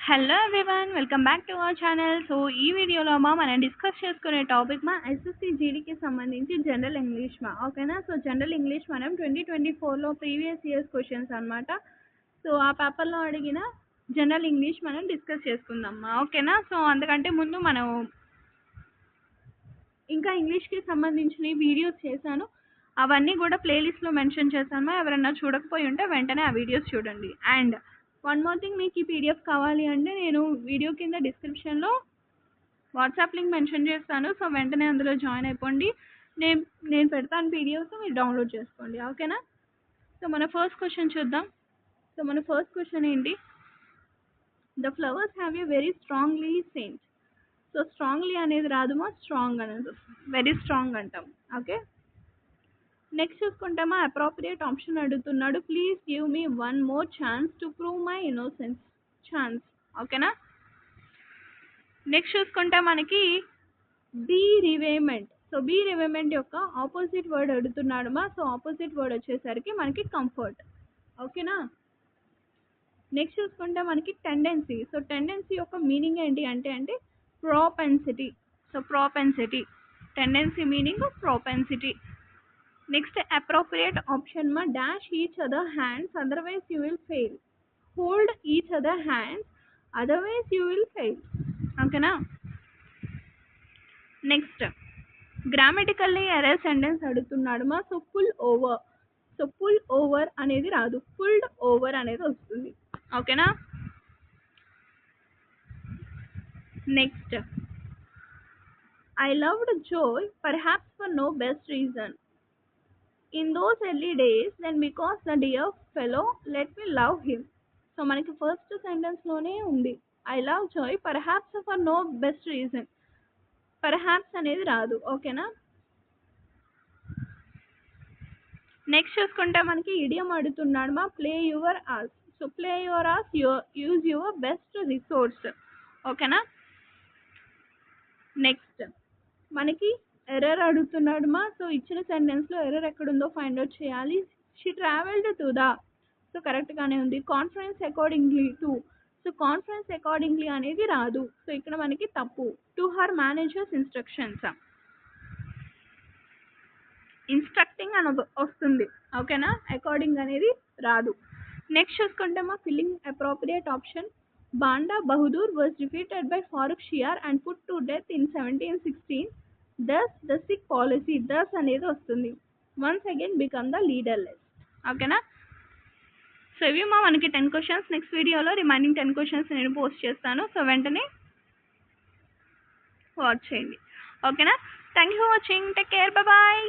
Hello everyone welcome back to our channel. So ఈ వీడియోలో మనం డిస్కస్ చేసుకునే టాపిక్ ఎస్ఎస్సి జీడీకి సంబంధించి జనరల్ ఇంగ్లీష్ ఓకేనా. సో జనరల్ ఇంగ్లీష్ మనం 2024లో ప్రీవియస్ ఇయర్స్ క్వశ్చన్స్ అనమాట. సో ఆ పేపర్లో అడిగిన జనరల్ ఇంగ్లీష్ మనం డిస్కస్ చేసుకుందాం ఓకేనా. సో అందుకంటే ముందు మనం ఇంకా ఇంగ్లీష్కి సంబంధించిన వీడియోస్ చేశాను, అవన్నీ కూడా ప్లేలిస్ట్లో మెన్షన్ చేశాను. ఎవరైనా చూడకపోయి ఉంటే వెంటనే ఆ వీడియోస్ చూడండి. అండ్ వన్ మోర్ థింగ్, మీకు ఈ పీడిఎఫ్ కావాలి అంటే నేను వీడియో కింద డిస్క్రిప్షన్లో వాట్సాప్ లింక్ మెన్షన్ చేస్తాను. సో వెంటనే అందులో జాయిన్ అయిపోండి. నేను పెడతాను పీడిఎఫ్స్, మీరు డౌన్లోడ్ చేసుకోండి ఓకేనా. సో మన ఫస్ట్ క్వశ్చన్ చూద్దాం. సో మన ఫస్ట్ క్వశ్చన్ ఏంటి, the flowers have a very strongly scent. So strongly అనేది రాదుమా, స్ట్రాంగ్ అనేది వస్తుంది, వెరీ స్ట్రాంగ్ అంటాం ఓకే. నెక్స్ట్ చూసుకుంటామా, అప్రోప్రియేట్ ఆప్షన్ అడుగుతున్నాడు. Please give me one more chance to prove my innocence. Chance ఓకేనా. నెక్స్ట్ చూసుకుంటే మనకి bereavement. So bereavement యొక్క ఆపోజిట్ వర్డ్ అడుగుతున్నాడు సో ఆపోజిట్ వర్డ్ వచ్చేసరికి మనకి కంఫర్ట్ ఓకేనా. నెక్స్ట్ చూసుకుంటే మనకి టెండెన్సీ. సో టెండెన్సీ యొక్క మీనింగ్ ఏంటి అంటే propensity. So propensity, tendency meaning propensity. Next appropriate option dash each other hands otherwise you will fail. Hold each other hands otherwise you will fail ఓకేనా. Next grammatically error sentence అడుగుతున్నాడు so pull over. So pull over అనేది రాదు, pulled over అనేది వస్తుంది ఓకేనా. Next I loved Joy perhaps for no best reason. In those early days, then because the dear fellow let me love him. So మనకి first సెంటెన్స్లోనే ఉంది I love joy perhaps for no best reason. Perhaps అనేది రాదు ఓకేనా. Next చూసుకుంటే మనకి idiom అడుగుతున్నాడు play your ace. So play your ace, use your best resource ఓకేనా. నెక్స్ట్ మనకి ఎర్రర్ అడుగుతున్నాడు సో ఇచ్చిన సెంటెన్స్లో ఎర్రర్ ఎక్కడుందో ఫైండ్ అవుట్ చేయాలి. She travelled to the. So కరెక్ట్గానే ఉంది. Conference accordingly to. So conference accordingly అనేది రాదు, సో ఇక్కడ మనకి తప్పు. To her managers instructions, instructing అని వస్తుంది ఓకేనా, అకార్డింగ్ అనేది రాదు. నెక్స్ట్ చూసుకుంటే filling appropriate option Banda Bahadur was defeated by Farrukh Siyar and put to death in 1716. thus the sick policy, thus అనేది వస్తుంది. once again become the leaderless ఓకేనా. సో ఇవి మనకి 10 క్వశ్చన్స్. నెక్స్ట్ వీడియోలో రిమైనింగ్ 10 క్వశ్చన్స్ నేను పోస్ట్ చేస్తాను, సో వెంటనే వాచ్ చేయండి ఓకేనా. Thank you for watching, take care, bye.